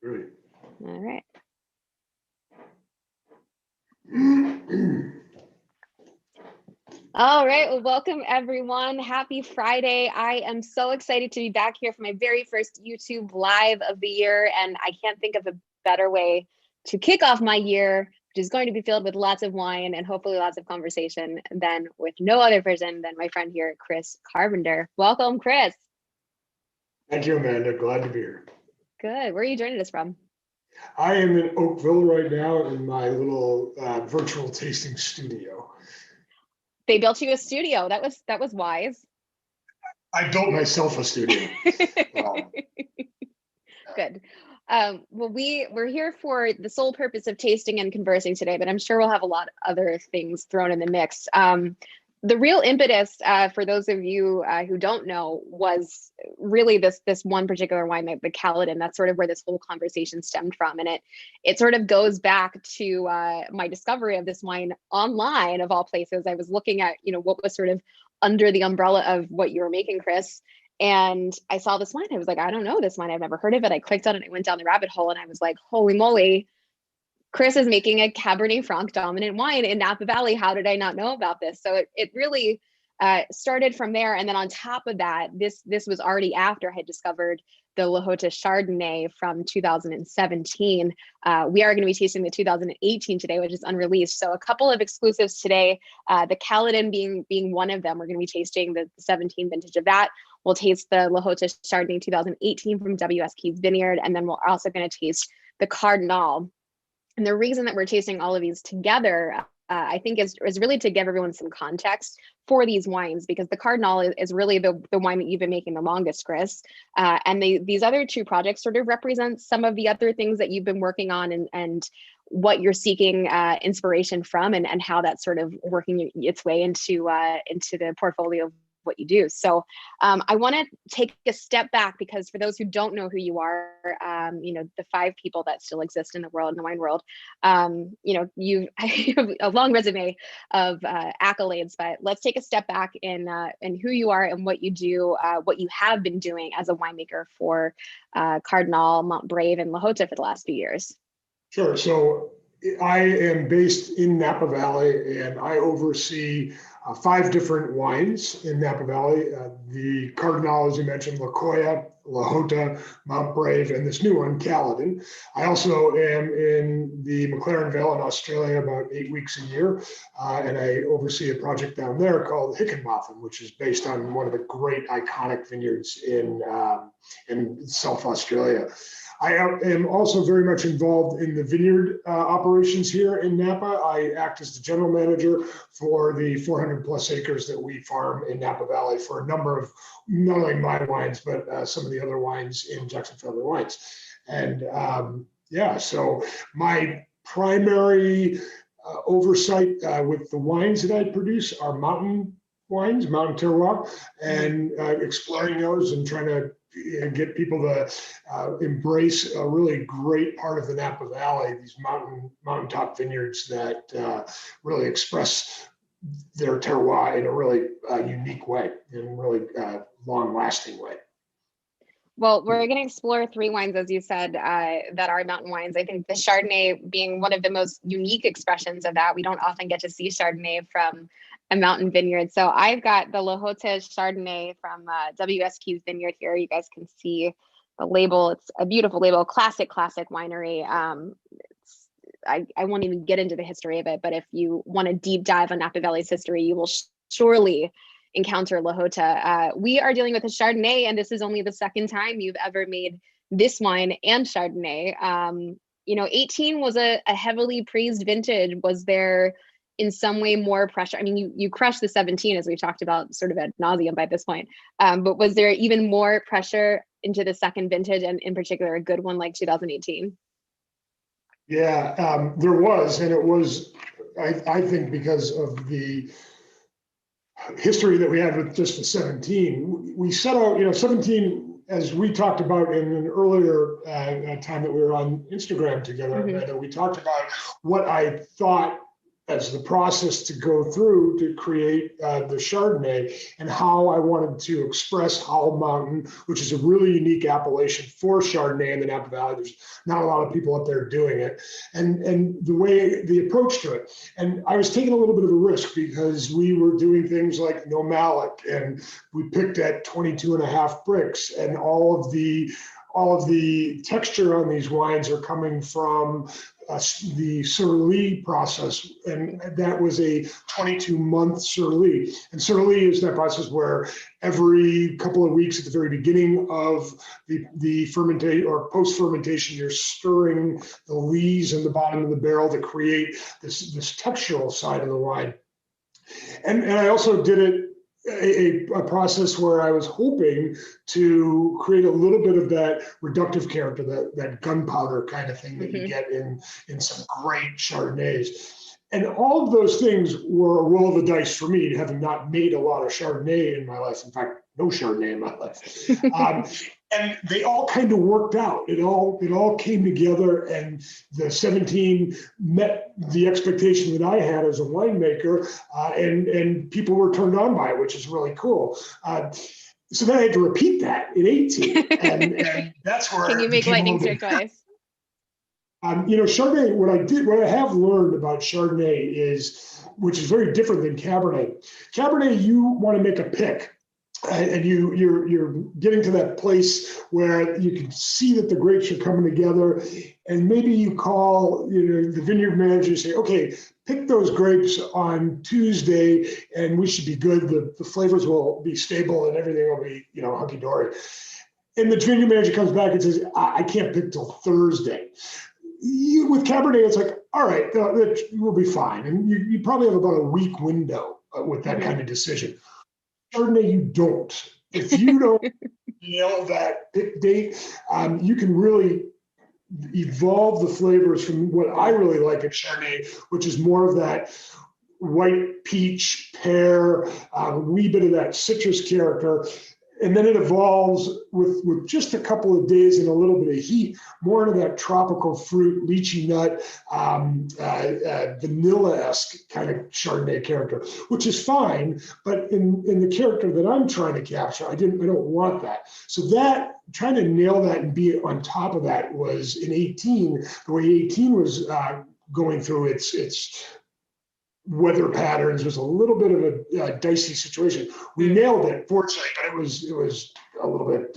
Great. All right. All right, well, welcome everyone. Happy Friday. I am so excited to be back here for my very first YouTube live of the year, and I can't think of a better way to kick off my year, which is going to be filled with lots of wine and hopefully lots of conversation, than with no other person than my friend here, Chris Carpenter. Welcome, Chris. Thank you, Amanda. Glad to be here. Good. Where are you joining us from? I am in Oakville right now in my little virtual tasting studio. They built you a studio. That was wise. I built myself a studio. Good. Well, we're here for the sole purpose of tasting and conversing today, but I'm sure we'll have a lot of other things thrown in the mix. The real impetus for those of you who don't know was really this one particular wine, the Caladan. That's sort of where this whole conversation stemmed from, and it sort of goes back to my discovery of this wine online, of all places. I was looking at what was sort of under the umbrella of what you were making, Chris, and I saw this wine. I was like, I don't know this wine. I've never heard of it. I clicked on it. I went down the rabbit hole, and I was like, holy moly. Chris is making a Cabernet Franc dominant wine in Napa Valley. How did I not know about this? So it really started from there. And then on top of that, this was already after I had discovered the Lahote Chardonnay from 2017. We are going to be tasting the 2018 today, which is unreleased. So a couple of exclusives today, the Caladan being one of them. We're going to be tasting the 17 vintage of that. We'll taste the Lahote Chardonnay 2018 from WS Keys Vineyard. And then we're also going to taste the Cardinale. And the reason that we're tasting all of these together, I think is really to give everyone some context for these wines, because the Cardinale is really the wine that you've been making the longest, Chris. And these other two projects sort of represent some of the other things that you've been working on and what you're seeking inspiration from, and how that's sort of working its way into the portfolio of what you do. So I want to take a step back, because for those who don't know who you are, the 5 people that still exist in the world, in the wine world, you have a long resume of accolades, but let's take a step back in who you are and what you do, what you have been doing as a winemaker for Cardinale, Montbrave, and Lahote for the last few years. Sure. So I am based in Napa Valley, and I oversee 5 different wines in Napa Valley. The Cardinale, as you mentioned, La Jolla, Lahote, Montbrave, and this new one, Caladan. I also am in the McLaren Vale in Australia about 8 weeks a year, and I oversee a project down there called Hickenbotham, which is based on one of the great iconic vineyards in South Australia. I am also very much involved in the vineyard operations here in Napa. I act as the general manager for the 400 plus acres that we farm in Napa Valley for a number of, not only my wines, but some of the other wines in Jackson Family Wines. And so my primary oversight with the wines that I produce are mountain wines, mountain terroir, and exploring those and trying to get people to embrace a really great part of the Napa Valley, these mountaintop vineyards that really express their terroir in a really unique way, in a really long-lasting way. Well, we're going to explore 3 wines, as you said, that are mountain wines. I think the Chardonnay being one of the most unique expressions of that. We don't often get to see Chardonnay from a mountain vineyard. So I've got the Lahote Chardonnay from WS Keys Vineyard here. You guys can see the label. It's a beautiful label, classic winery. I won't even get into the history of it, but if you want a deep dive on Napa Valley's history, you will surely encounter Lahote. We are dealing with a Chardonnay, and this is only the second time you've ever made this wine and Chardonnay. 18 was a heavily praised vintage. Was there in some way more pressure? I mean, you crushed the 17, as we've talked about sort of ad nauseum by this point, but was there even more pressure into the second vintage, and in particular a good one like 2018? Yeah, there was, and it was, I think, because of the history that we had with just the 17. We set out, 17, as we talked about in an earlier time that we were on Instagram together, we talked about what I thought as the process to go through to create the Chardonnay, and how I wanted to express Howell Mountain, which is a really unique appellation for Chardonnay in the Napa Valley. There's not a lot of people up there doing it, and the approach to it. And I was taking a little bit of a risk because we were doing things like no malic, and we picked at 22.5 bricks, and all of the texture on these wines are coming from the Surly process, and that was a 22-month Surly. And Surly is that process where every couple of weeks at the very beginning of the fermentation or post-fermentation, you're stirring the lees in the bottom of the barrel to create this textural side of the wine. And I also did it a process where I was hoping to create a little bit of that reductive character, that gunpowder kind of thing that you get in some great Chardonnays. And all of those things were a roll of the dice for me, having not made a lot of Chardonnay in my life. In fact, no Chardonnay in my life. And they all kind of worked out. It all came together, and the 17 met the expectation that I had as a winemaker, and people were turned on by it, which is really cool. So then I had to repeat that in 18, and that's where. Can you make lightning strike twice? Chardonnay, what I have learned about Chardonnay is, which is very different than Cabernet. Cabernet, you want to make a pick. And you're getting to that place where you can see that the grapes are coming together, and maybe you call the vineyard manager and say, okay, pick those grapes on Tuesday, and we should be good. The flavors will be stable, and everything will be hunky dory. And the vineyard manager comes back and says, I can't pick till Thursday. With Cabernet, it's like, all right, we'll be fine, and you probably have about a week window with that kind of decision. Chardonnay, you don't. If you don't nail that pick date, you can really evolve the flavors from what I really like in Chardonnay, which is more of that white peach, pear, a wee bit of that citrus character. And then it evolves with just a couple of days and a little bit of heat, more into that tropical fruit, lychee nut, vanilla-esque kind of Chardonnay character, which is fine. But in the character that I'm trying to capture, I don't want that. So that trying to nail that and be on top of that was in 18. The way 18 was going through its weather patterns was a little bit of a dicey situation. We nailed it, fortunately, but it was a little bit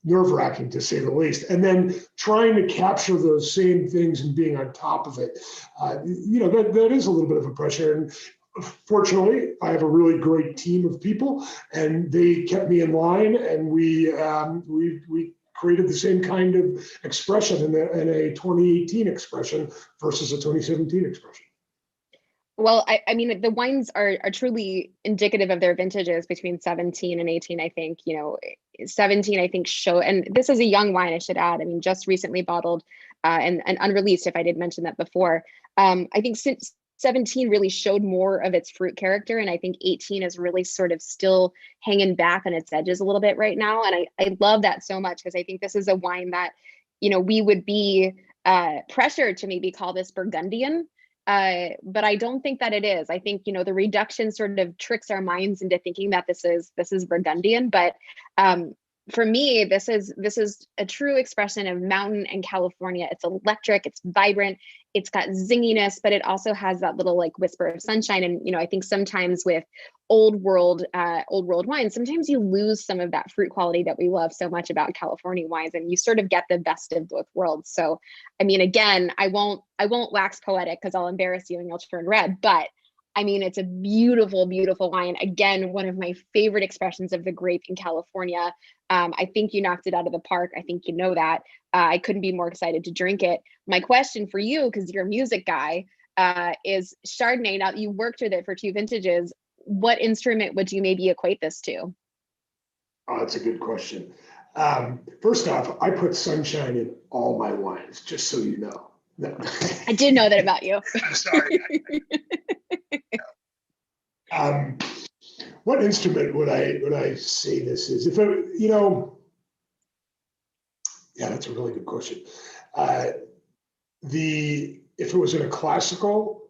nerve-wracking, to say the least. And then trying to capture those same things and being on top of it, that is a little bit of a pressure. And fortunately, I have a really great team of people, and they kept me in line, and we created the same kind of expression in a 2018 expression versus a 2017 expression. Well, I mean, the wines are truly indicative of their vintages between 17 and 18. I think, 17, I think and this is a young wine, I should add. I mean, just recently bottled and unreleased, if I did mention that before. I think since 17 really showed more of its fruit character, and I think 18 is really sort of still hanging back on its edges a little bit right now. And I love that so much, because I think this is a wine that, we would be pressured to maybe call this Burgundian. But I don't think that it is. I think, the reduction sort of tricks our minds into thinking that this is Burgundian. But for me, this is a true expression of mountain and California. It's electric, it's vibrant, it's got zinginess, but it also has that little like whisper of sunshine. And, I think sometimes with old world wines, sometimes you lose some of that fruit quality that we love so much about California wines, and you sort of get the best of both worlds. So, I mean, again, I won't wax poetic because I'll embarrass you and you'll turn red, but I mean, it's a beautiful, beautiful wine. Again, one of my favorite expressions of the grape in California. I think you knocked it out of the park. I think you know that. I couldn't be more excited to drink it. My question for you, because you're a music guy, is Chardonnay. Now that you worked with it for 2 vintages, what instrument would you maybe equate this to? Oh, that's a good question. First off, I put sunshine in all my wines, just so you know. No. I did know that about you. I'm sorry. What instrument would I say this is? If that's a really good question. If it was in a classical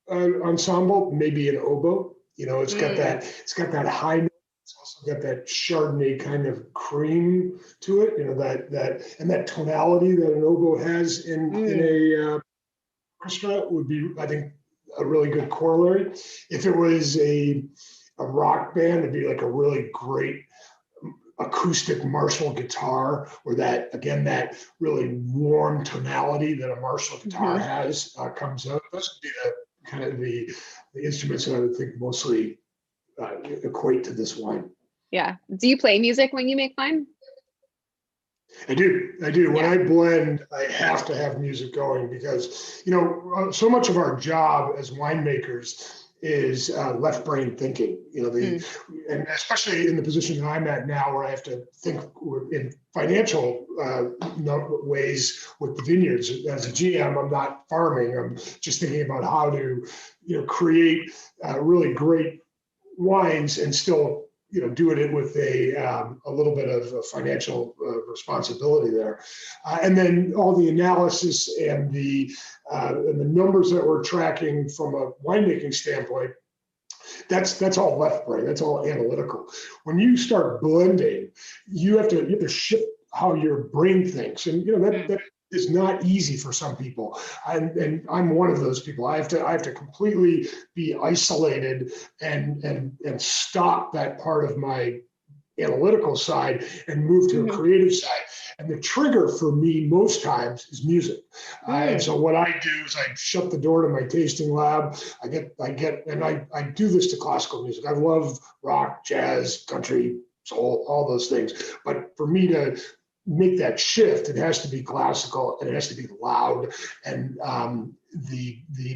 ensemble, maybe an oboe. It's got that high note. It's also got that Chardonnay kind of cream to it. That tonality that an oboe has in a orchestra would be, I think, a really good corollary. If it was a rock band, it'd be like a really great acoustic Marshall guitar, or that really warm tonality that a Marshall guitar has comes out. Those would be the kind of the instruments that I would think mostly equate to this wine. Yeah. Do you play music when you make wine? I do. When I blend, I have to have music going because, so much of our job as winemakers is left brain thinking, and especially in the position that I'm at now, where I have to think in financial ways with the vineyards. As a GM, I'm not farming. I'm just thinking about how to, create really great wines and still, do it with a little bit of financial responsibility there, and then all the analysis and the numbers that we're tracking from a winemaking standpoint. That's all left brain. That's all analytical. When you start blending, you have to shift how your brain thinks, and that is not easy for some people. And I'm one of those people. I have to completely be isolated and stop that part of my analytical side and move to a creative side. And the trigger for me most times is music. And so what I do is I shut the door to my tasting lab. I do this to classical music. I love rock, jazz, country, soul, all those things. But for me to make that shift, it has to be classical and it has to be loud. And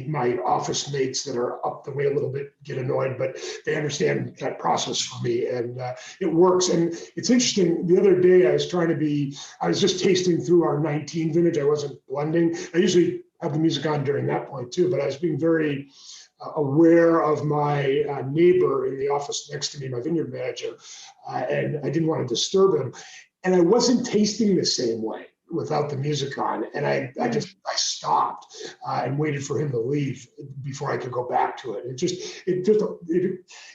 my office mates that are up the way a little bit get annoyed, but they understand that process for me, and it works. And it's interesting. The other day I was just tasting through our 19 vintage. I wasn't blending. I usually have the music on during that point too, but I was being very aware of my neighbor in the office next to me, my vineyard manager, and I didn't want to disturb him. And I wasn't tasting the same way without the music on. And I stopped and waited for him to leave before I could go back to it.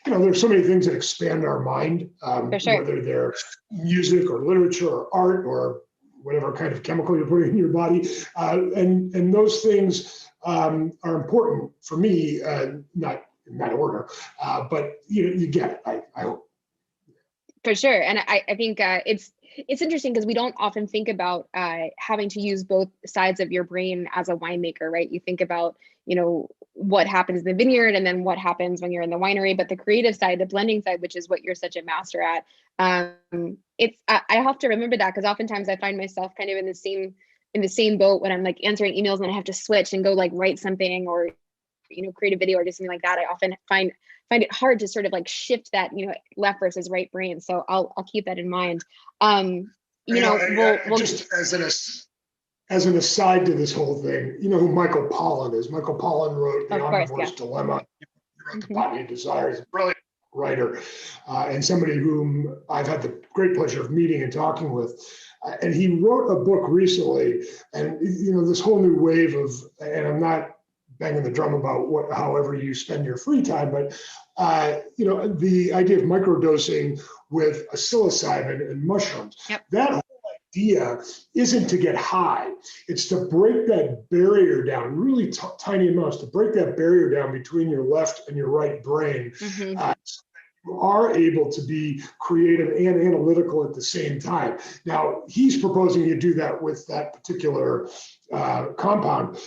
There's so many things that expand our mind, whether they're music or literature or art or whatever kind of chemical you're putting in your body. And those things are important for me, not in that order, but you get it, I hope. For sure. And I think it's interesting because we don't often think about having to use both sides of your brain as a winemaker, right? You think about, what happens in the vineyard and then what happens when you're in the winery, but the creative side, the blending side, which is what you're such a master at. I have to remember that because oftentimes I find myself kind of in the same boat when I'm like answering emails and I have to switch and go like write something or, create a video or do something like that. I often find it hard to sort of like shift that, left versus right brain. So I'll keep that in mind. Just as an aside to this whole thing, you know who Michael Pollan is. Michael Pollan wrote The Omnivore's Dilemma. He wrote The Botany of Desire. He's a brilliant writer and somebody whom I've had the great pleasure of meeting and talking with. And he wrote a book recently, and this whole new wave of, and I'm not banging the drum about however you spend your free time, but the idea of microdosing with psilocybin and mushrooms. Yep. That whole idea isn't to get high. It's to break that barrier down, really tiny amounts, to break that barrier down between your left and your right brain. So that you are able to be creative and analytical at the same time. Now, he's proposing you do that with that particular compound.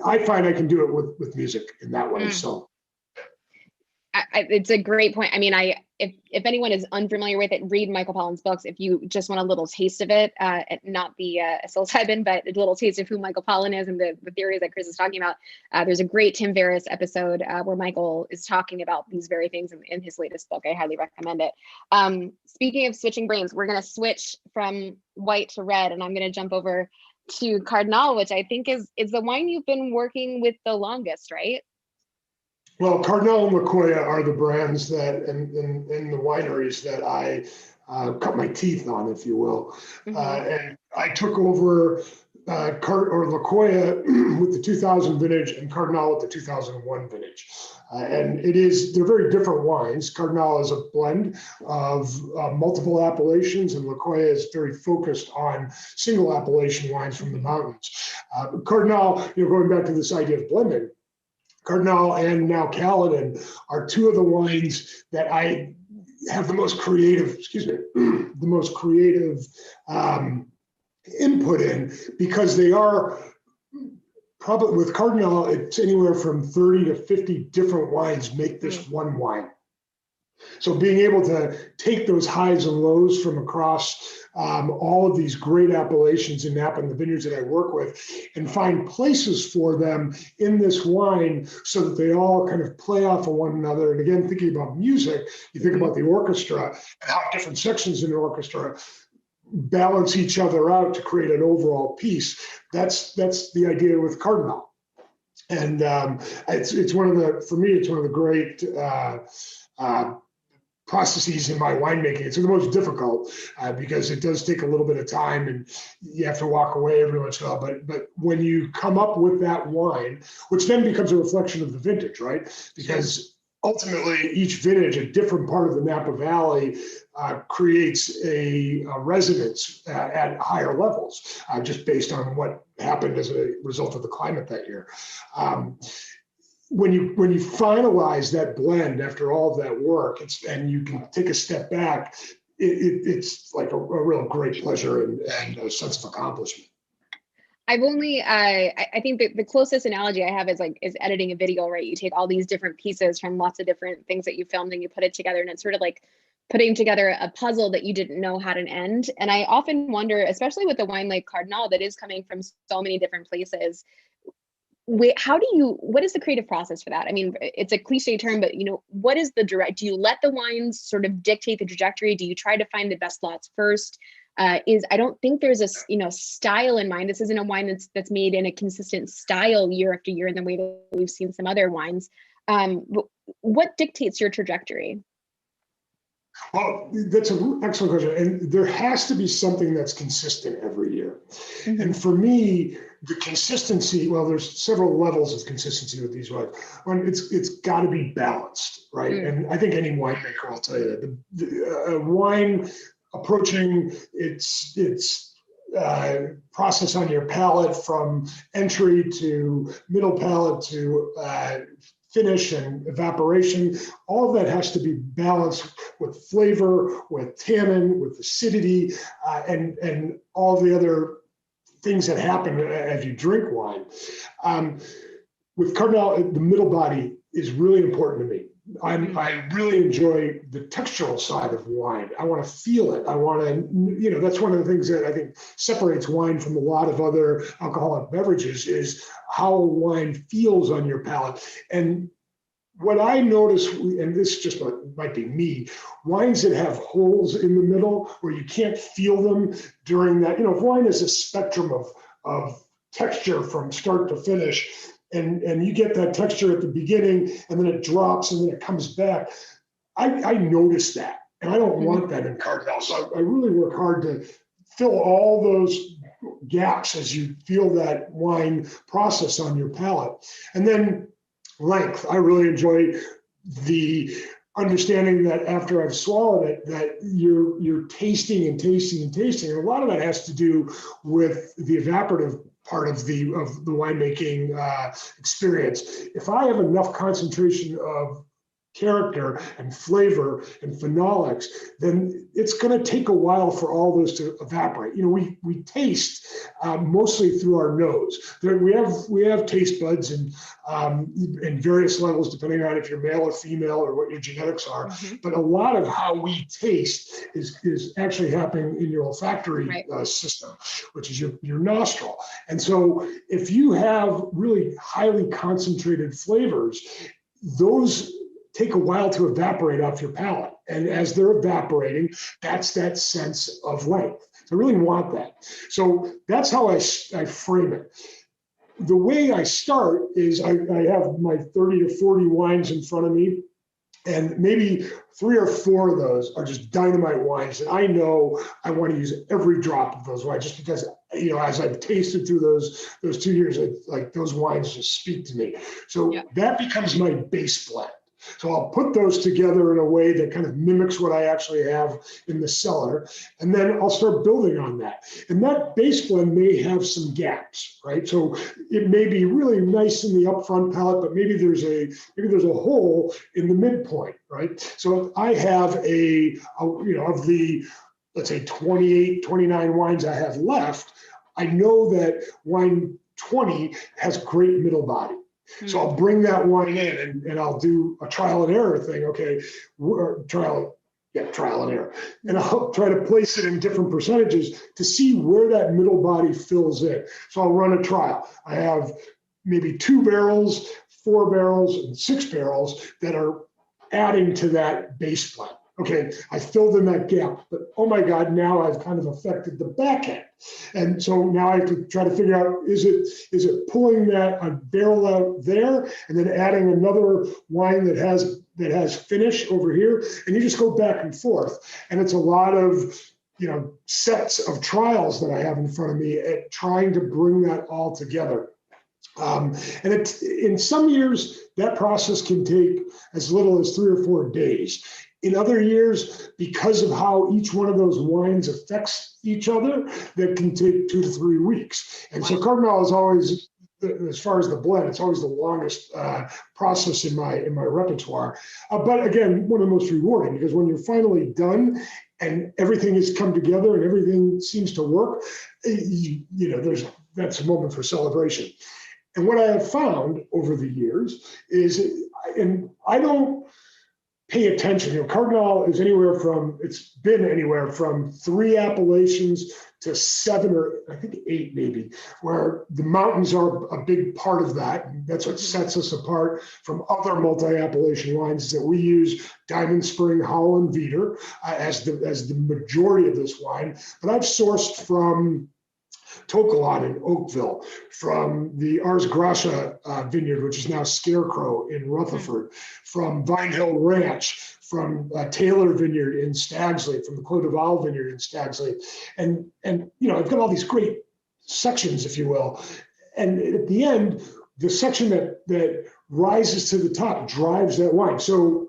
I find I can do it with music in that way. So it's a great point. I mean, if anyone is unfamiliar with it, read Michael Pollan's books. If you just want a little taste of it, not the psilocybin, but a little taste of who Michael Pollan is and the theories that Chris is talking about. There's a great Tim Ferriss episode where Michael is talking about these very things in his latest book. I highly recommend it. Speaking of switching brains, we're going to switch from white to red, and I'm going to jump over to Cardinale, which I think is the wine you've been working with the longest, right? Well, Cardinale and Lahote are the brands that, and the wineries that I cut my teeth on, if you will. And I took over or Lahote with the 2000 vintage and Cardinale with the 2001 vintage. And they're very different wines. Cardinale is a blend of multiple appellations, and Lahote is very focused on single appellation wines from the mountains. Cardinale, going back to this idea of blending, Cardinale and now Caladan are two of the wines that I have the most creative, input in, because they are probably, with Cardinale, it's anywhere from 30 to 50 different wines make this one wine. So being able to take those highs and lows from across all of these great appellations in Napa and the vineyards that I work with, and find places for them in this wine so that they all kind of play off of one another. And again, thinking about music, you think about the orchestra and how different sections in the orchestra balance each other out to create an overall piece. That's the idea with Cardinale. And it's one of the, for me, it's one of the great processes in my winemaking. It's the most difficult because it does take a little bit of time and you have to walk away every once in a while. But when you come up with that wine, which then becomes a reflection of the vintage, right? Because ultimately each vintage, a different part of the Napa Valley, creates a resonance at higher levels, just based on what happened as a result of the climate that year. When you finalize that blend after all of that work, and you can take a step back, it's like a real great pleasure and a sense of accomplishment. I've only, I think the closest analogy I have is editing a video, right? You take all these different pieces from lots of different things that you filmed and you put it together, and it's sort of like putting together a puzzle that you didn't know how to end. And I often wonder, especially with a wine like Cardinale that is coming from so many different places, what is the creative process for that? I mean, it's a cliche term, but what is the do you let the wines sort of dictate the trajectory? Do you try to find the best lots first? I don't think there's a style in mind. This isn't a wine that's made in a consistent style year after year in the way that we've seen some other wines. What dictates your trajectory? Well, that's an excellent question. And there has to be something that's consistent every year. Mm-hmm. And for me, the consistency, well, there's several levels of consistency with these wines. It's got to be balanced, right? Mm. And I think any winemaker will tell you that a wine approaching its process on your palate, from entry to middle palate to finish and evaporation, all of that has to be balanced with flavor, with tannin, with acidity, and all the other things that happen as you drink wine. With Cardinale, the middle body is really important to me. I really enjoy the textural side of wine. I want to feel it. I want to, that's one of the things that I think separates wine from a lot of other alcoholic beverages, is how wine feels on your palate. And what I notice, and this just might be me, wines that have holes in the middle where you can't feel them during that, if wine is a spectrum of texture from start to finish, and you get that texture at the beginning and then it drops and then it comes back, I notice that, and I don't want that in Cardinale. So I really work hard to fill all those gaps as you feel that wine process on your palate. And then length. I really enjoy the understanding that after I've swallowed it, that you're tasting and tasting and tasting. And a lot of that has to do with the evaporative part of the winemaking experience. If I have enough concentration of character and flavor and phenolics, then it's going to take a while for all those to evaporate. We taste mostly through our nose. We have taste buds and in various levels, depending on if you're male or female or what your genetics are. Mm-hmm. But a lot of how we taste is actually happening in your olfactory system, which is your nostril. And so if you have really highly concentrated flavors, those take a while to evaporate off your palate. And as they're evaporating, that's that sense of length. So I really want that. So that's how I frame it. The way I start is I have my 30 to 40 wines in front of me, And maybe 3 or 4 of those are just dynamite wines that I know I want to use every drop of those wines, just because, as I've tasted through those 2 years, like those wines just speak to me. So that becomes my base blend. So I'll put those together in a way that kind of mimics what I actually have in the cellar. And then I'll start building on that. And that base blend may have some gaps, right? So it may be really nice in the upfront palate, but maybe there's a hole in the midpoint, right? So I have of the, let's say 28, 29 wines I have left, I know that wine 20 has great middle body. So I'll bring that wine in and I'll do a trial and error thing. Okay, trial and error. And I'll try to place it in different percentages to see where that middle body fills in. So I'll run a trial. I have maybe 2 barrels, 4 barrels, and 6 barrels that are adding to that base blend. Okay, I filled in that gap, but oh my God, now I've kind of affected the back end. And so now I have to try to figure out, is it pulling a barrel out there and then adding another wine that has finish over here? And you just go back and forth. And it's a lot of, sets of trials that I have in front of me at trying to bring that all together. And in some years, that process can take as little as 3 or 4 days. In other years, because of how each one of those wines affects each other, that can take 2 to 3 weeks. And so Cardinale is always, as far as the blend, it's always the longest process in my repertoire. But again, one of the most rewarding, because when you're finally done and everything has come together and everything seems to work, that's a moment for celebration. And what I have found over the years is, and I don't pay attention. Cardinale is it's been anywhere from 3 appellations to 7 or I think 8 maybe, where the mountains are a big part of that. And that's what sets us apart from other multi-appellation wines, that we use Diamond Spring, Howell, and Yverdon as the majority of this wine. But I've sourced from Tokalan in Oakville, from the Ars Gracia vineyard, which is now Scarecrow in Rutherford, from Vine Hill Ranch, from Taylor Vineyard in Stagsley, from the Clos de Val Vineyard in Stagsley. And I've got all these great sections, if you will. And at the end, the section that rises to the top drives that wine. So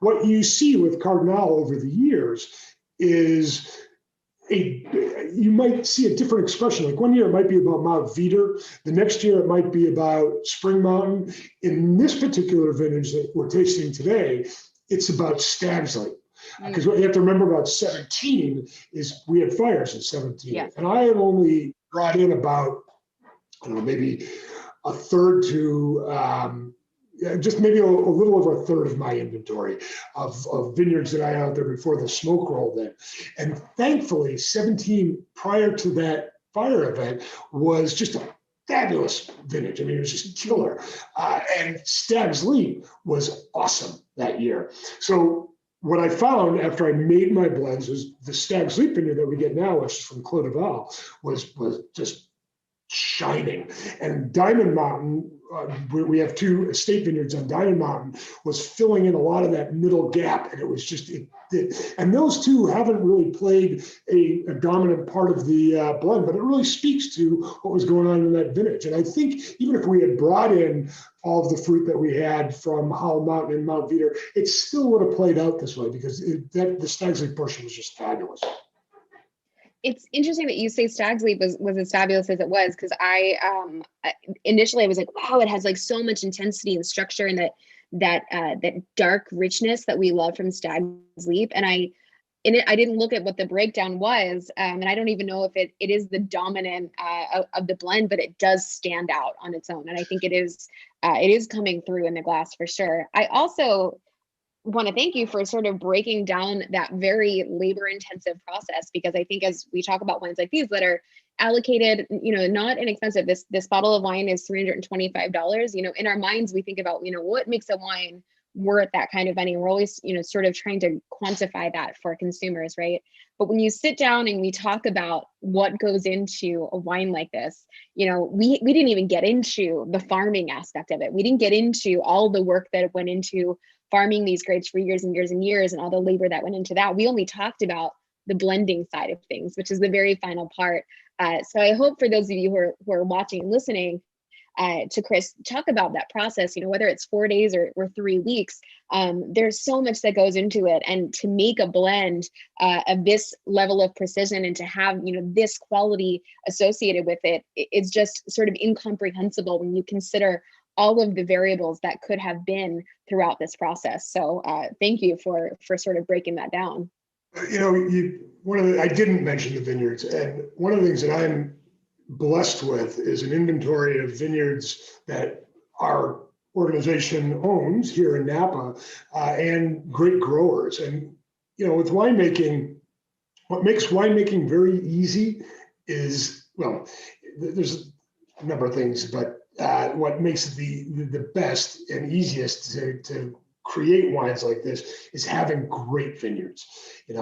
what you see with Cardinale over the years is you might see a different expression. Like one year it might be about Mount Yverdon, the next year it might be about Spring Mountain. In this particular vintage that we're tasting today, it's about Stagsley. Because what you have to remember about 17 is we had fires in 17. Yeah. And I had only brought in about, maybe a third to just maybe a little over a third of my inventory of vineyards that I had out there before the smoke rolled in. And thankfully, 17 prior to that fire event was just a fabulous vintage. I mean, it was just killer. And Stag's Leap was awesome that year. So what I found after I made my blends was the Stag's Leap vineyard that we get now, which is from Clos de Val, was just shining. And Diamond Mountain, we have 2 estate vineyards on Diamond Mountain, was filling in a lot of that middle gap. And it was just, and those 2 haven't really played a dominant part of the blend, but it really speaks to what was going on in that vintage. And I think even if we had brought in all of the fruit that we had from Howell Mountain and Mount Yverdon, it still would have played out this way, because the Stag's Leap portion was just fabulous. It's interesting that you say Stag's Leap was as fabulous as it was, because I initially I was like, wow, it has like so much intensity and structure, and that dark richness that we love from Stag's Leap. And I didn't look at what the breakdown was, and I don't even know if it is the dominant of the blend, but it does stand out on its own. And I think it is coming through in the glass for sure. I also want to thank you for sort of breaking down that very labor intensive process, because I think as we talk about wines like these that are allocated, not inexpensive, this bottle of wine is $325. In our minds, we think about, what makes a wine worth that kind of money. We're always, sort of trying to quantify that for consumers, right? But when you sit down and we talk about what goes into a wine like this, we didn't even get into the farming aspect of it. We didn't get into all the work that went into farming these grapes for years and years and years, and all the labor that went into that. We only talked about the blending side of things, which is the very final part. So I hope for those of you who are watching and listening to Chris talk about that process, whether it's 4 days or 3 weeks, there's so much that goes into it. And to make a blend of this level of precision and to have, this quality associated with it, it's just sort of incomprehensible when you consider all of the variables that could have been throughout this process. So thank you for sort of breaking that down. I didn't mention the vineyards, and one of the things that I'm blessed with is an inventory of vineyards that our organization owns here in Napa, and great growers. And with winemaking, what makes winemaking very easy is, well, there's a number of things, but what makes it the best and easiest to create wines like this is having great vineyards. I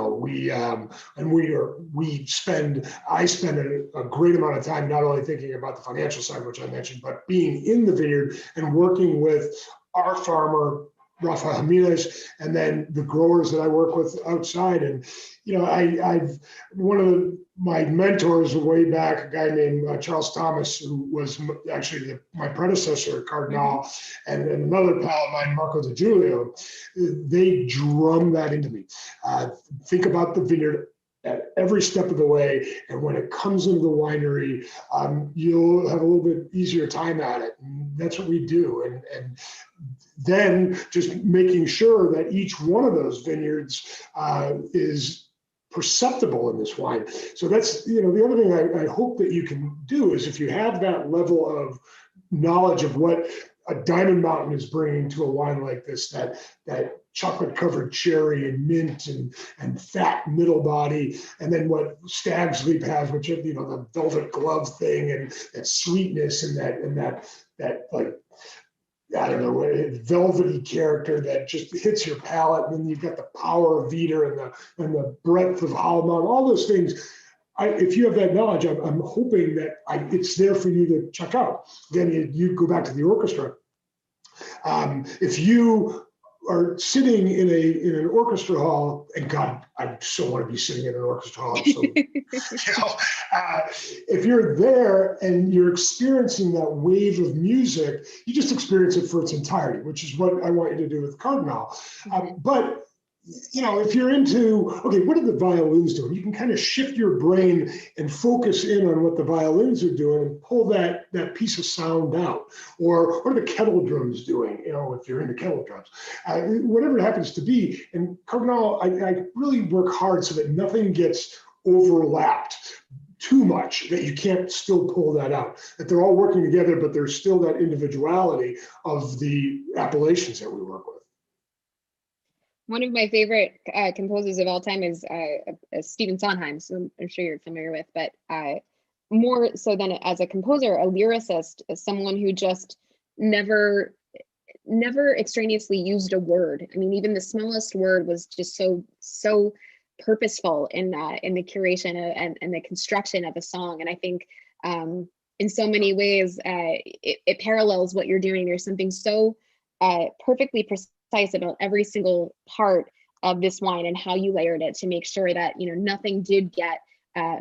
spend a great amount of time not only thinking about the financial side, which I mentioned, but being in the vineyard and working with our farmer, Rafa Jimenez, and then the growers that I work with outside. And one of my mentors way back, a guy named Charles Thomas, who was actually my predecessor at Cardinale, and another pal of mine, Marco Di Giulio, they drum that into me. Think about the vineyard at every step of the way, and when it comes into the winery, you'll have a little bit easier time at it. And that's what we do. And then just making sure that each one of those vineyards is perceptible in this wine. So that's, the other thing I hope that you can do is, if you have that level of knowledge of what a Diamond Mountain is bringing to a wine like this, that chocolate covered cherry and mint and fat middle body, and then what Stag's Leap has, which is, the velvet glove thing, and that sweetness and that like, I don't know, velvety character that just hits your palate. And then you've got the power of Yverdon and the breadth of Almond, all those things. If you have that knowledge, I'm hoping that it's there for you to check out. Then you go back to the orchestra. If you are sitting in an orchestra hall, and God, I so want to be sitting in an orchestra hall. So, if you're there and you're experiencing that wave of music, you just experience it for its entirety, which is what I want you to do with Cardinale. But if you're into, okay, what are the violins doing? You can kind of shift your brain and focus in on what the violins are doing and pull that piece of sound out. Or what are the kettle drums doing? If you're into kettle drums, whatever it happens to be. And Cardinale, I really work hard so that nothing gets overlapped too much, that you can't still pull that out, that they're all working together, but there's still that individuality of the appellations that we work with. One of my favorite composers of all time is Stephen Sondheim, so I'm sure you're familiar with, but more so than as a composer, a lyricist, as someone who just never extraneously used a word. I mean, even the smallest word was just so purposeful in the curation and the construction of a song. And I think in so many ways, it parallels what you're doing. There's something so perfectly precise about every single part of this wine and how you layered it to make sure that nothing did get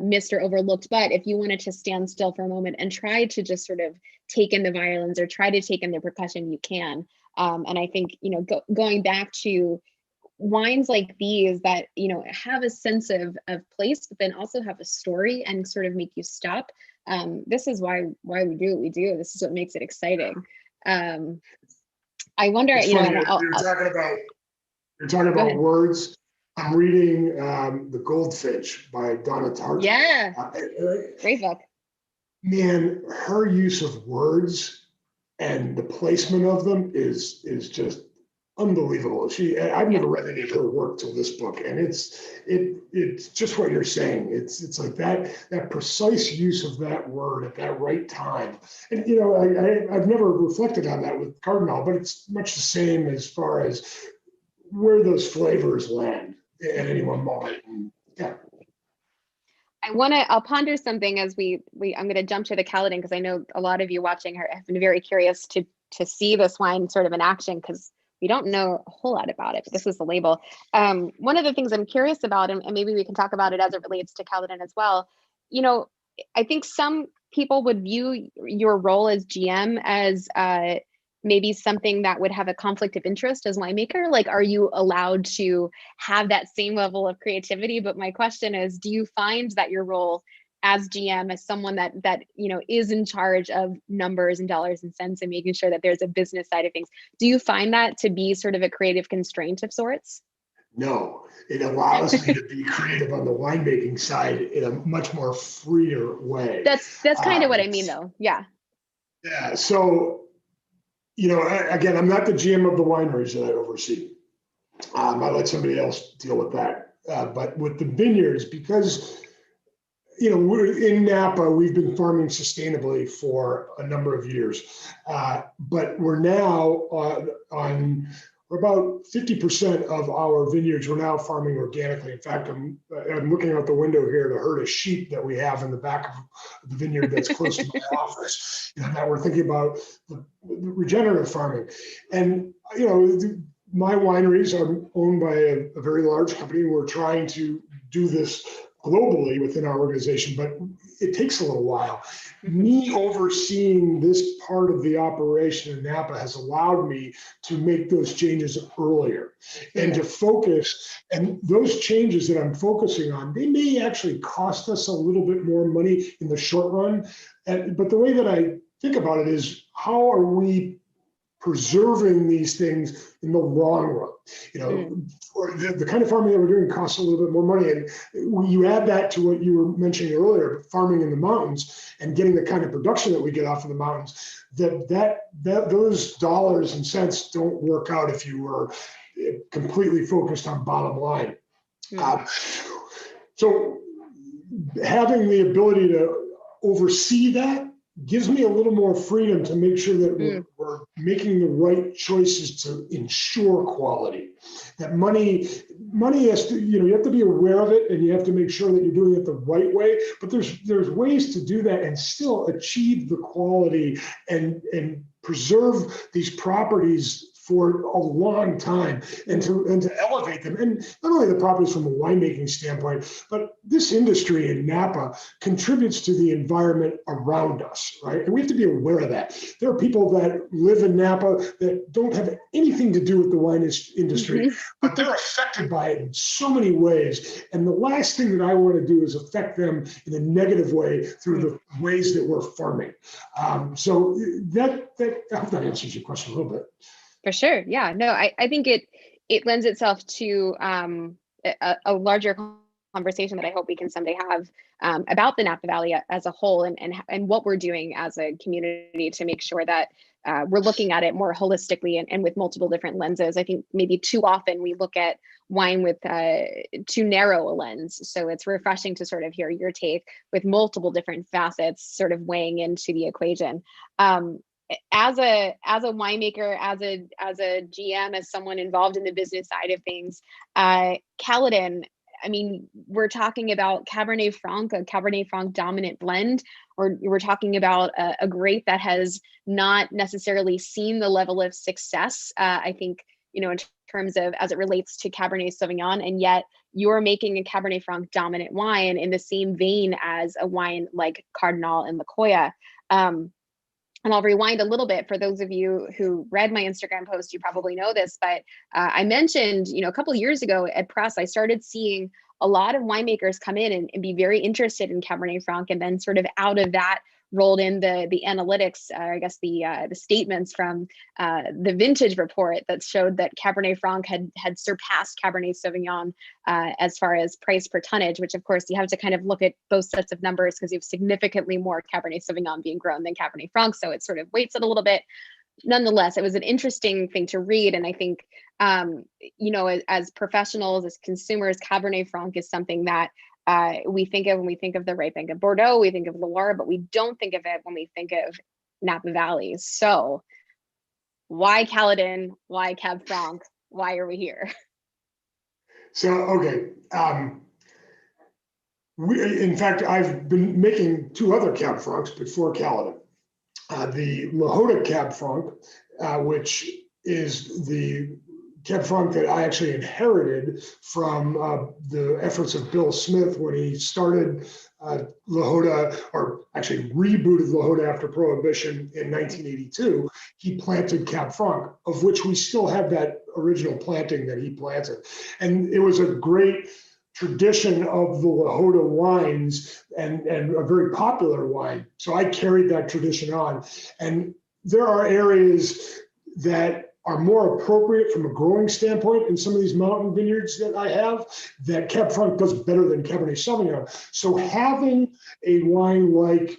missed or overlooked. But if you wanted to stand still for a moment and try to just sort of take in the violins or try to take in the percussion, you can. And I think going back to wines like these that have a sense of place, but then also have a story and sort of make you stop. This is why we do what we do. This is what makes it exciting. I wonder, you're talking about words. I'm reading The Goldfinch by Donna Tartt. Yeah, great book. Man, her use of words and the placement of them is just unbelievable. I've never read any of her work till this book, and it's just what you're saying. It's like that precise use of that word at that right time. And I've never reflected on that with Cardinale, but it's much the same as far as where those flavors land at any one moment. And, yeah. I'll ponder something as I'm going to jump to the Caladan, because I know a lot of you watching have been very curious to see this wine sort of in action, because we don't know a whole lot about it, but this is the label. One of the things I'm curious about, and maybe we can talk about it as it relates to Caladan as well. I think some people would view your role as GM as maybe something that would have a conflict of interest as winemaker. Like, are you allowed to have that same level of creativity? But my question is, do you find that your role as GM, as someone that is in charge of numbers and dollars and cents and making sure that there's a business side of things, do you find that to be sort of a creative constraint of sorts? No, it allows me to be creative on the winemaking side in a much more freer way. That's kind of what I mean, though. Yeah. Yeah. So, again, I'm not the GM of the wineries that I oversee. I let somebody else deal with that. But with the vineyards, because we're in Napa, we've been farming sustainably for a number of years, but we're now we're about 50% of our vineyards. We're now farming organically. In fact, I'm looking out the window here at a herd of sheep that we have in the back of the vineyard that's close to my office. Now we're thinking about the regenerative farming, and my wineries are owned by a very large company. We're trying to do this globally within our organization, but it takes a little while. Me overseeing this part of the operation in Napa has allowed me to make those changes earlier and to focus. And those changes that I'm focusing on, they may actually cost us a little bit more money in the short run. But the way that I think about it is, how are we preserving these things in the long run? The kind of farming that we're doing costs a little bit more money. And when you add that to what you were mentioning earlier, farming in the mountains and getting the kind of production that we get off of the mountains, that those dollars and cents don't work out if you were completely focused on bottom line. So having the ability to oversee that gives me a little more freedom to make sure that we're making the right choices to ensure quality. That money has to, you have to be aware of it, and you have to make sure that you're doing it the right way. But there's ways to do that and still achieve the quality and preserve these properties for a long time, and to elevate them. And not only the properties from a winemaking standpoint, but this industry in Napa contributes to the environment around us, right? And we have to be aware of that. There are people that live in Napa that don't have anything to do with the wine industry, but they're affected by it in so many ways. And the last thing that I want to do is affect them in a negative way through the ways that we're farming. So I hope that answers your question a little bit. For sure. Yeah, no, I think it lends itself to a larger conversation that I hope we can someday have about the Napa Valley as a whole, and what we're doing as a community to make sure that we're looking at it more holistically and with multiple different lenses. I think maybe too often we look at wine with too narrow a lens. So it's refreshing to sort of hear your take with multiple different facets sort of weighing into the equation. As a winemaker, as a GM, as someone involved in the business side of things, Caladan, I mean, we're talking about Cabernet Franc, a Cabernet Franc dominant blend, or we're talking about a grape that has not necessarily seen the level of success, I think, in terms of as it relates to Cabernet Sauvignon, and yet you're making a Cabernet Franc dominant wine in the same vein as a wine like Cardinale and Lahote. And I'll rewind a little bit. For those of you who read my Instagram post, you probably know this, but I mentioned, a couple of years ago at press, I started seeing a lot of winemakers come in and be very interested in Cabernet Franc, and then sort of out of that rolled in the analytics, I guess the statements from the vintage report that showed that Cabernet Franc had surpassed Cabernet Sauvignon as far as price per tonnage, which of course you have to kind of look at both sets of numbers because you have significantly more Cabernet Sauvignon being grown than Cabernet Franc, so it sort of weights it a little bit. nonetheless, it was an interesting thing to read. And I think, as professionals, as consumers, Cabernet Franc is something that we think of when we think of the right bank of Bordeaux, we think of Loire, but we don't think of it when we think of Napa Valley. So why Caladan? Why Cab Franc? Why are we here? So, okay. In fact, I've been making two other Cab Francs before Caladan. The Lahote Cab Franc, which is the Cab Franc that I actually inherited from the efforts of Bill Smith when he started Lahote, or actually rebooted Lahote after Prohibition in 1982. He planted Cab Franc, of which we still have that original planting that he planted. And it was a great tradition of the Lahote wines and a very popular wine. So I carried that tradition on. And there are areas that are more appropriate from a growing standpoint in some of these mountain vineyards that I have, that Cab Franc does better than Cabernet Sauvignon. So having a wine like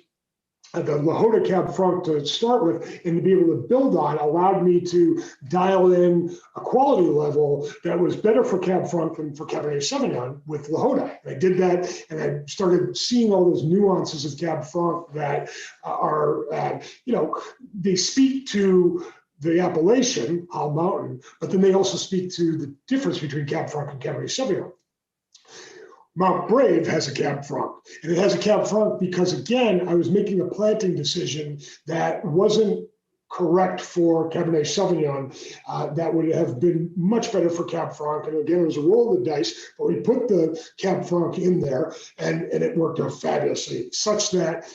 the Lahote Cab Franc to start with and to be able to build on allowed me to dial in a quality level that was better for Cab Franc than for Cabernet Sauvignon with Lahote. I did that, and I started seeing all those nuances of Cab Franc that are, they speak to the appellation, Hall Mountain, but then they also speak to the difference between Cab Franc and Cabernet Sauvignon. Mount Brave has a Cab Franc, and it has a Cab Franc because, again, I was making a planting decision that wasn't correct for Cabernet Sauvignon. That would have been much better for Cab Franc. And again, it was a roll of the dice, but we put the Cab Franc in there, and it worked out fabulously, such that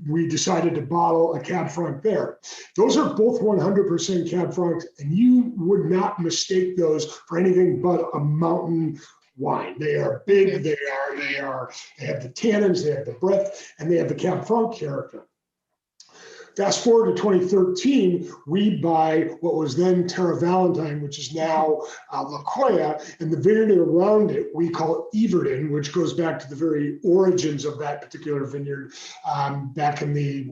we decided to bottle a Cab Franc there. Those are both 100% Cab Francs, and you would not mistake those for anything but a mountain wine. They are big, they have the tannins, they have the breadth, and they have the Cab Franc character. Fast forward to 2013, we buy what was then Terra Valentine, which is now La Coya, and the vineyard around it we call Yverdon, which goes back to the very origins of that particular vineyard back in the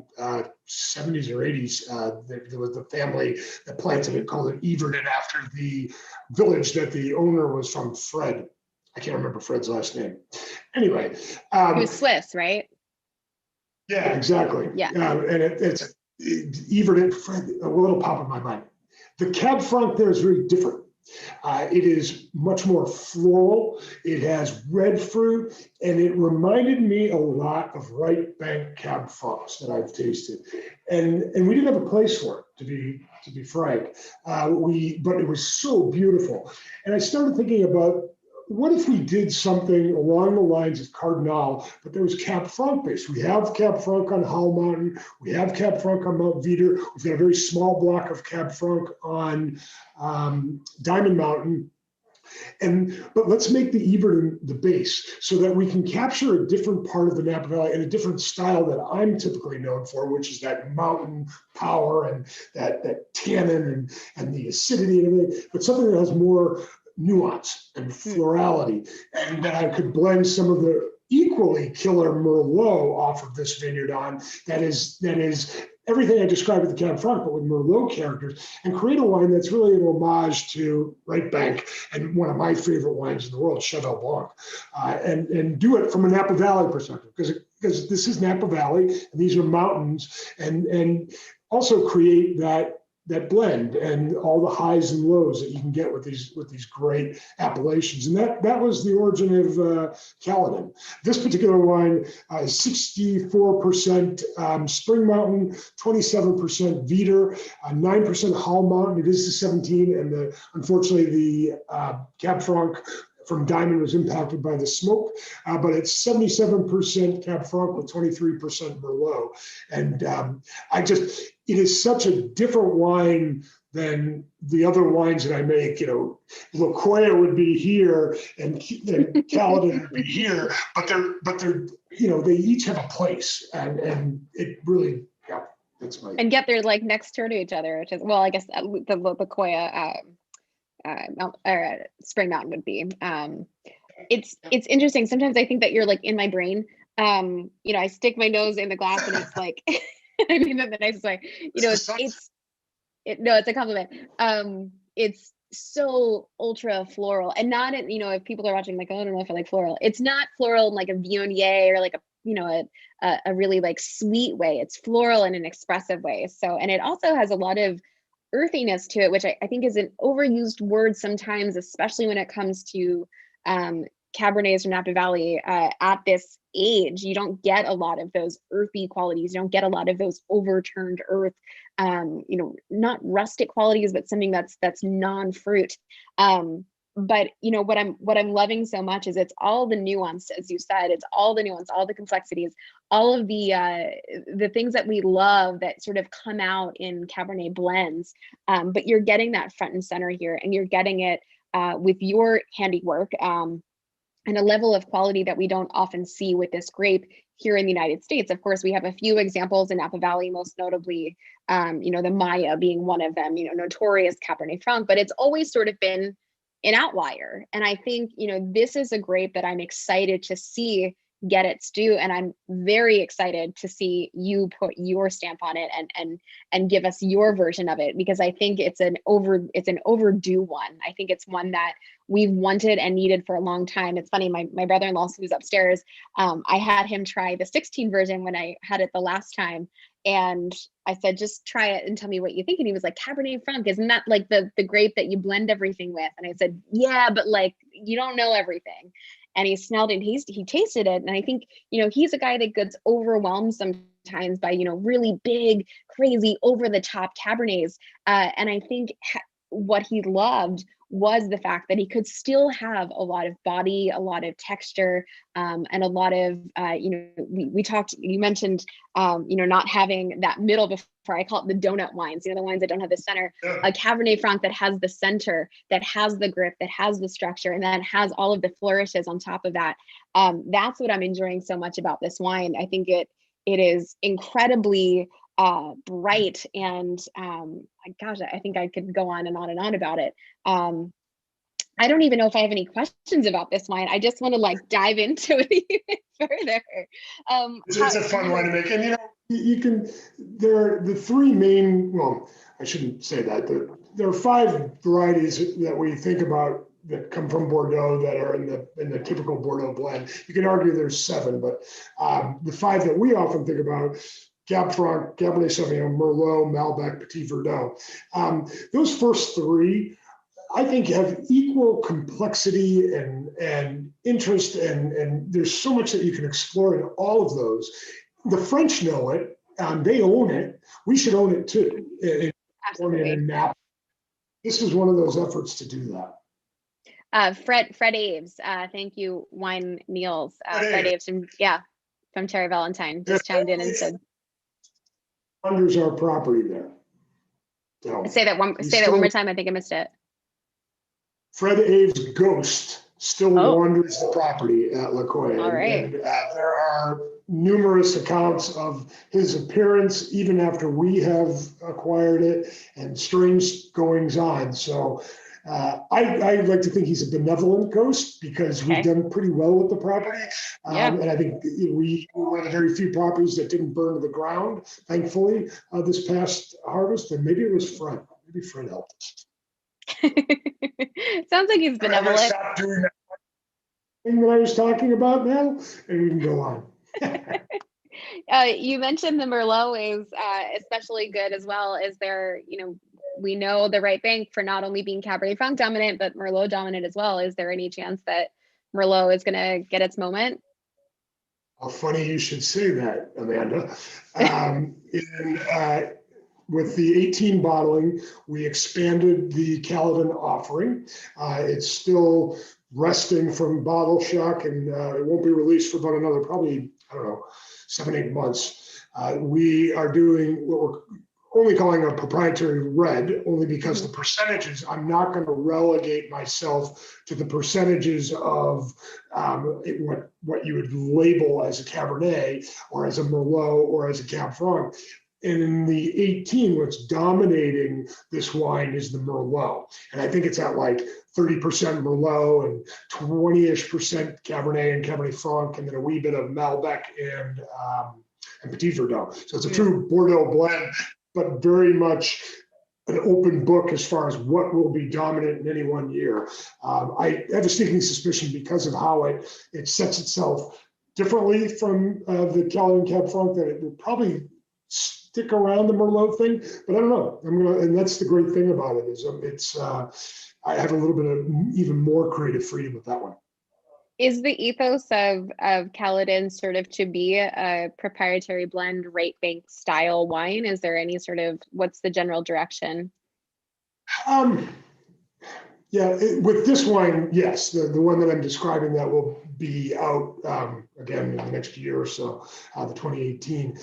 70s or 80s. There was the family that planted it, called it Yverdon after the village that the owner was from, Fred. I can't remember Fred's last name. Anyway. He was Swiss, right? Yeah, exactly. Yeah. And it's Yverdon, Fred, a little pop in my mind. The Cab Franc there is very different. It is much more floral. It has red fruit, and it reminded me a lot of right bank Cab Francs that I've tasted. And we didn't have a place for it, to be frank. But it was so beautiful. And I started thinking about, what if we did something along the lines of Cardinale, but there was Cab Franc based? We have Cab Franc on Hall Mountain. We have Cab Franc on Mount Veeder. We've got a very small block of Cab Franc on Diamond Mountain. But let's make the Yverdon the base so that we can capture a different part of the Napa Valley and a different style that I'm typically known for, which is that mountain power and that tannin and the acidity and everything, but something that has more nuance and florality, and that I could blend some of the equally killer Merlot off of this vineyard on that is everything I described with the Cab Franc, but with Merlot characters, and create a wine that's really an homage to Right Bank and one of my favorite wines in the world, Cheval Blanc, and do it from a Napa Valley perspective, because this is Napa Valley and these are mountains, and also create that blend and all the highs and lows that you can get with these great appellations. And that was the origin of Caladan. This particular wine is 64% Spring Mountain, 27% Veeder, 9% Hall Mountain. It is the 17, and unfortunately the Cab Franc from Diamond was impacted by the smoke, but it's 77% Cab Franc with 23% Merlot. And it is such a different wine than the other wines that I make. La Coya would be here and Caladan would be here, but they're they each have a place, and it really, yeah, that's my. And yet they're like next door to each other, which is, well, I guess the La Coya Spring Mountain would be. It's interesting. Sometimes I think that you're like in my brain. I stick my nose in the glass and it's like, I mean that in the nicest way. No, it's a compliment. It's so ultra floral, and not in, if people are watching like, oh, I don't know if I like floral. It's not floral in like a Viognier or like a really like sweet way. It's floral in an expressive way. So, and it also has a lot of earthiness to it, which I think is an overused word sometimes, especially when it comes to Cabernets from Napa Valley at this age. You don't get a lot of those earthy qualities. You don't get a lot of those overturned earth, not rustic qualities, but something that's non-fruit. But what I'm loving so much is it's all the nuance, as you said. It's all the nuance, all the complexities, all of the things that we love that sort of come out in Cabernet blends. But you're getting that front and center here, and you're getting it with your handiwork. And a level of quality that we don't often see with this grape here in the United States. Of course, we have a few examples in Napa Valley, most notably, the Maya being one of them, notorious Cabernet Franc, but it's always sort of been an outlier. And I think, this is a grape that I'm excited to see get its due. And I'm very excited to see you put your stamp on it and give us your version of it, because I think it's an overdue one. I think it's one that we've wanted and needed for a long time. It's funny, my brother-in-law, who's upstairs, I had him try the 16 version when I had it the last time. And I said, just try it and tell me what you think. And he was like, Cabernet Franc, isn't that like the grape that you blend everything with? And I said, yeah, but like, you don't know everything. And he smelled it and he tasted it. And I think, he's a guy that gets overwhelmed sometimes by, really big, crazy, over the top Cabernets. And I think what he loved was the fact that he could still have a lot of body, a lot of texture, and a lot of, we talked, you mentioned, not having that middle before. I call it the donut wines, the wines that don't have the center. Yeah. A Cabernet Franc that has the center, that has the grip, that has the structure, and that has all of the flourishes on top of that. That's what I'm enjoying so much about this wine. I think it is incredibly bright, and gosh, I think I could go on and on and on about it. I don't even know if I have any questions about this wine. I just want to like dive into it even further. It's a fun wine to make, and you can. There are the three main. Well, I shouldn't say that. There are 5 varieties that we think about that come from Bordeaux that are in the typical Bordeaux blend. You can argue there's 7, but the 5 that we often think about: Cab Franc, Cabernet Sauvignon, Merlot, Malbec, Petit Verdot. Those first 3, I think, have equal complexity and interest, and there's so much that you can explore in all of those. The French know it, they own it. We should own it too. Absolutely. This is one of those efforts to do that. Fred Aves, thank you, Wine Neils. Fred Aves from Terry Valentine just chimed in and said, "Wonders our property there." So say that one more time. I think I missed it. Fred Aves' ghost still wanders the property at La Coya. All right. And there are numerous accounts of his appearance even after we have acquired it, and strange goings on. So I like to think he's a benevolent ghost, because we've done pretty well with the property. And I think we were one of the very few properties that didn't burn to the ground, thankfully, this past harvest. And maybe it was Fred. Maybe Fred helped us. Sounds like he's benevolent. Stop doing that thing that I was talking about now, and we can go on. You mentioned the Merlot is especially good as well. Is there, we know the right bank for not only being Cabernet Franc dominant, but Merlot dominant as well. Is there any chance that Merlot is going to get its moment? Well, funny you should say that, Amanda. With the 18 bottling, we expanded the Caladan offering. It's still resting from bottle shock, and it won't be released for about another, probably, 7-8 months. We are doing what we're only calling a proprietary red, only because the percentages, I'm not going to relegate myself to the percentages of what you would label as a Cabernet or as a Merlot or as a Cab Franc. And in the 18, what's dominating this wine is the Merlot. And I think it's at like 30% Merlot and 20-ish% Cabernet and Cabernet Franc, and then a wee bit of Malbec and Petit Verdot. So it's a true Bordeaux blend, but very much an open book as far as what will be dominant in any one year. I have a sneaking suspicion because of how it sets itself differently from the Caladan Cab Franc that it will probably stick around the Merlot thing, but I don't know. And that's the great thing about it is I have a little bit of even more creative freedom with that one. Is the ethos of Caladan sort of to be a proprietary blend, rate bank style wine? Is there any sort of, what's the general direction? Yeah, with this wine, yes, the one that I'm describing that will be out again in the next year or so, the 2018.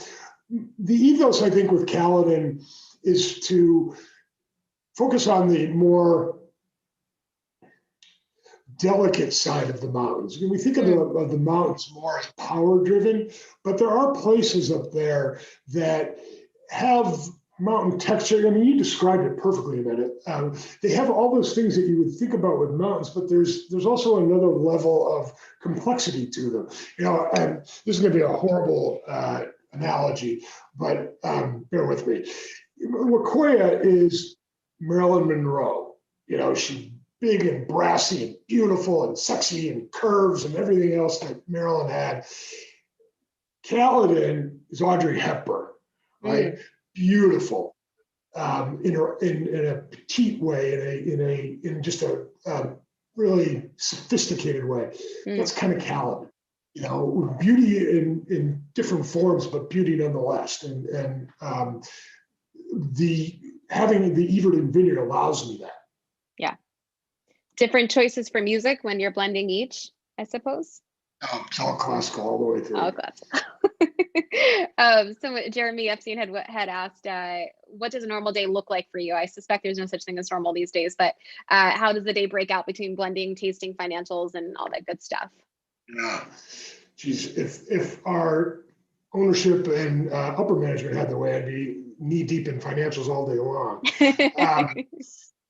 The ethos, I think, with Caladan is to focus on the more delicate side of the mountains. We think of the mountains more as power driven, but there are places up there that have mountain texture. I mean, you described it perfectly a minute. They have all those things that you would think about with mountains, but there's also another level of complexity to them. You know, and this is going to be a horrible analogy, but bear with me. Lakoya is Marilyn Monroe. You know, she's big and brassy and beautiful and sexy and curves and everything else that Marilyn had. Caladan is Audrey Hepburn, right? Beautiful, in a petite way, in just a really sophisticated way. That's kind of Caladan, you know, beauty in different forms, but beauty nonetheless. And having the Yverdon vineyard allows me that. Yeah. Different choices for music when you're blending each, I suppose. Oh, it's all classical all the way through. All classical. So Jeremy Epstein had asked, what does a normal day look like for you? I suspect there's no such thing as normal these days, but how does the day break out between blending, tasting, financials, and all that good stuff? Yeah, geez, if our ownership and upper management had the way, I'd be knee deep in financials all day long.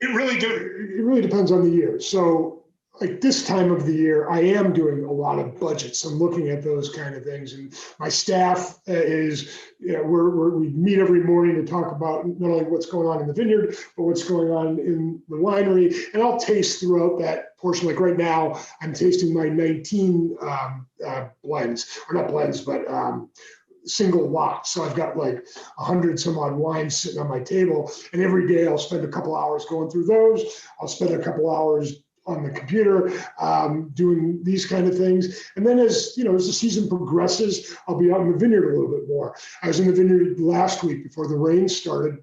It really depends on the year. So like this time of the year, I am doing a lot of budgets. I'm looking at those kind of things, and my staff is, you know, we meet every morning to talk about not only what's going on in the vineyard, but what's going on in the winery. And I'll taste throughout that portion. Like right now, I'm tasting my 19 blends, or not blends, but single lot. So I've got like 100 some odd wines sitting on my table, and every day I'll spend a couple hours going through those. I'll spend a couple hours on the computer doing these kind of things. And then as the season progresses, I'll be out in the vineyard a little bit more. I was in the vineyard last week before the rain started,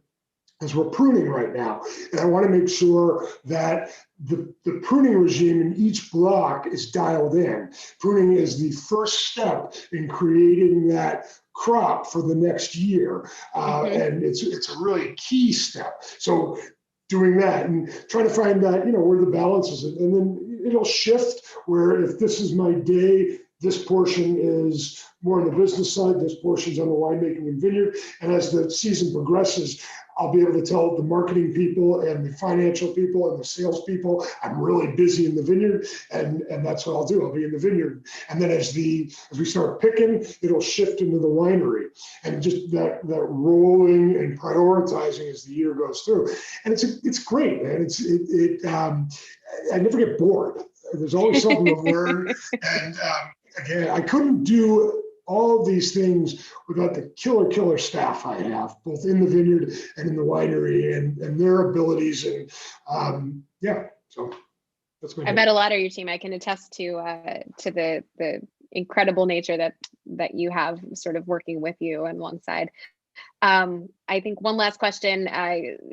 as we're pruning right now. And I want to make sure that the pruning regime in each block is dialed in. Pruning is the first step in creating that crop for the next year. And it's a really key step. So doing that and trying to find that, where the balance is. And then it'll shift where if this is my day, this portion is more on the business side, this portion's on the winemaking and vineyard. And as the season progresses, I'll be able to tell the marketing people and the financial people and the sales people, I'm really busy in the vineyard, and that's what I'll do. I'll be in the vineyard. And then as we start picking, it'll shift into the winery. And just that rolling and prioritizing as the year goes through. And it's great, man. I never get bored. There's always something to learn. And again, I couldn't do all of these things without the killer staff I have, both in the vineyard and in the winery, and their abilities. And so that's my. I met a lot of your team. I can attest to the incredible nature that you have sort of working with you and alongside. I think one last question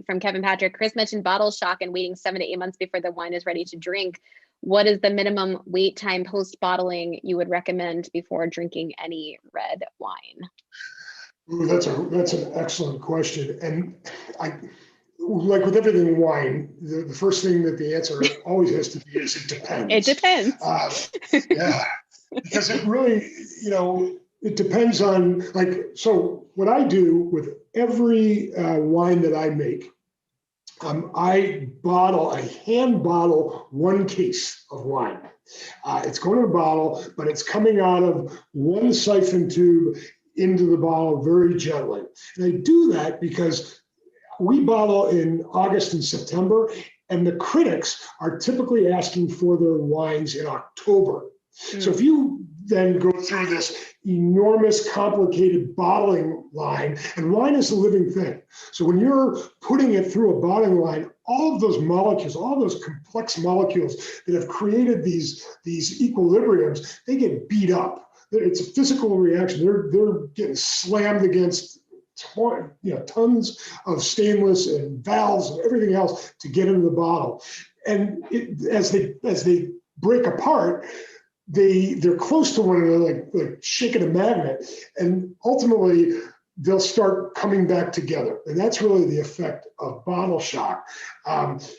from Kevin Patrick. Chris mentioned bottle shock and waiting 7 to 8 months before the wine is ready to drink. What is the minimum wait time post bottling you would recommend before drinking any red wine? Ooh, that's an excellent question. And I, like with everything in wine, the first thing that the answer always has to be is it depends. It depends. Yeah, because it really, it depends on, so what I do with every wine that I make, I hand bottle one case of wine. It's going in a bottle, but it's coming out of one siphon tube into the bottle very gently. And I do that because we bottle in August and September, and the critics are typically asking for their wines in October. So if you then go through this enormous, complicated bottling line, and wine is a living thing. So when you're putting it through a bottling line, all of those molecules, all those complex molecules that have created these equilibriums, they get beat up. It's a physical reaction. They're getting slammed against tons of stainless and valves and everything else to get into the bottle. And as they break apart, they're close to one another, like shaking a magnet, and ultimately they'll start coming back together. And that's really the effect of bottle shock.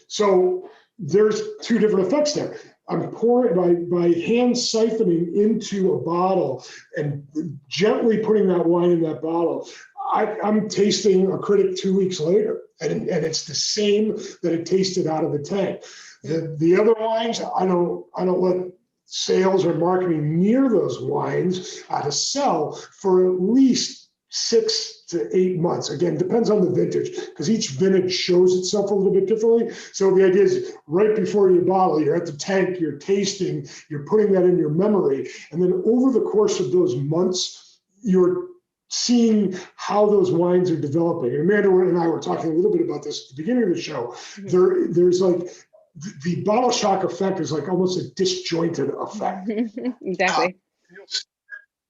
So there's two different effects there. I'm pouring by hand siphoning into a bottle and gently putting that wine in that bottle. I'm tasting a critic 2 weeks later, and it's the same that it tasted out of the tank. The other wines, I don't let sales or marketing near those wines to sell for at least 6 to 8 months. Again, depends on the vintage, because each vintage shows itself a little bit differently. So the idea is right before you bottle, you're at the tank, you're tasting, you're putting that in your memory. And then over the course of those months, you're seeing how those wines are developing. And Amanda and I were talking a little bit about this at the beginning of the show. There's like, the bottle shock effect is like almost a disjointed effect. Exactly.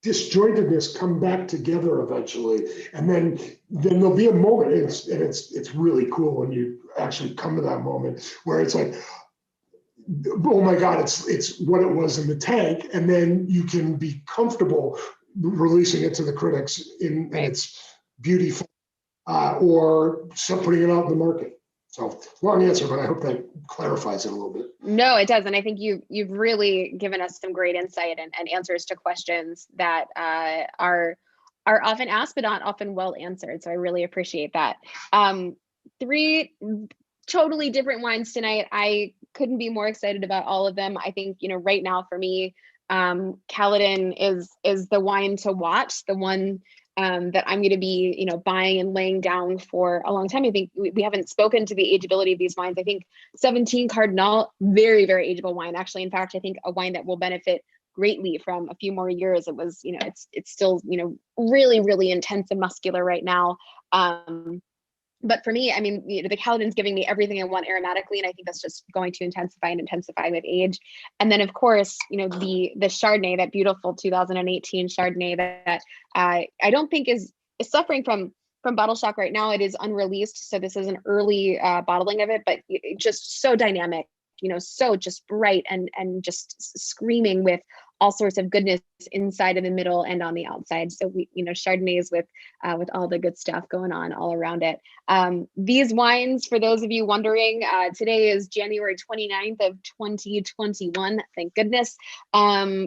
Disjointedness come back together eventually, and then there'll be a moment, and it's really cool when you actually come to that moment where it's like, oh my God, it's what it was in the tank, and then you can be comfortable releasing it to the critics in its beautiful, or putting it out in the market. So long answer, but I hope that clarifies it a little bit. No, it does. And I think you've really given us some great insight and answers to questions that are often asked, but not often well answered. So I really appreciate that. 3 totally different wines tonight. I couldn't be more excited about all of them. I think, right now for me, Caladan is the wine to watch, the one that I'm going to be, buying and laying down for a long time. I think we haven't spoken to the ageability of these wines. I think 17 Cardinale, very, very ageable wine. Actually, in fact, I think a wine that will benefit greatly from a few more years. It was, it's still, really, really intense and muscular right now. But for me, I mean, the Caladan's giving me everything I want aromatically, and I think that's just going to intensify and intensify with age. And then, of course, the Chardonnay, that beautiful 2018 Chardonnay that I don't think is suffering from bottle shock right now. It is unreleased, so this is an early bottling of it, but just so dynamic, so just bright and just screaming with all sorts of goodness inside in the middle and on the outside. So we, Chardonnays with all the good stuff going on all around it. These wines, for those of you wondering, today is January 29th of 2021. Thank goodness.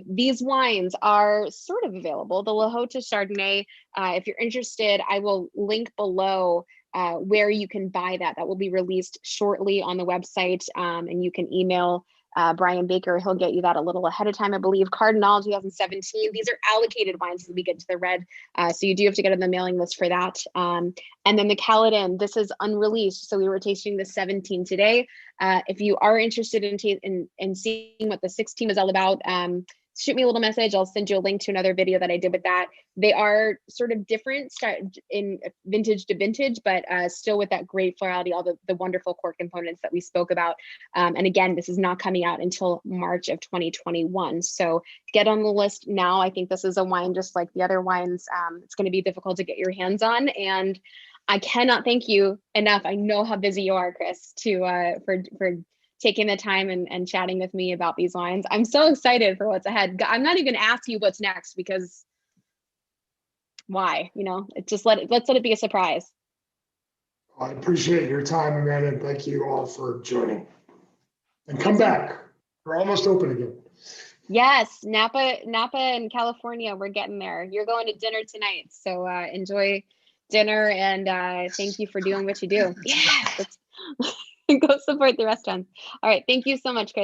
These wines are sort of available. The Lahote Chardonnay, if you're interested, I will link below where you can buy that. That will be released shortly on the website, and you can email Brian Baker. He'll get you that a little ahead of time, I believe. Cardinale 2017. These are allocated wines as we get to the red, so you do have to get on the mailing list for that. And then the Caladan, this is unreleased, so we were tasting the 17 today. If you are interested in seeing what the 16 is all about, shoot me a little message. I'll send you a link to another video that I did with that. They are sort of different in vintage to vintage, but still with that great florality, all the wonderful core components that we spoke about. And again, this is not coming out until March of 2021. So get on the list now. I think this is a wine just like the other wines. It's going to be difficult to get your hands on, and I cannot thank you enough. I know how busy you are, Chris, for taking the time and chatting with me about these wines. I'm so excited for what's ahead. I'm not even gonna ask you what's next, because why? Let's let it be a surprise. I appreciate your time, Amanda, and thank you all for joining. And come back. We're almost open again. Yes, Napa and California, we're getting there. You're going to dinner tonight, so enjoy dinner, and thank you for doing what you do. Yes, go support the restaurants. All right, thank you so much, Chris.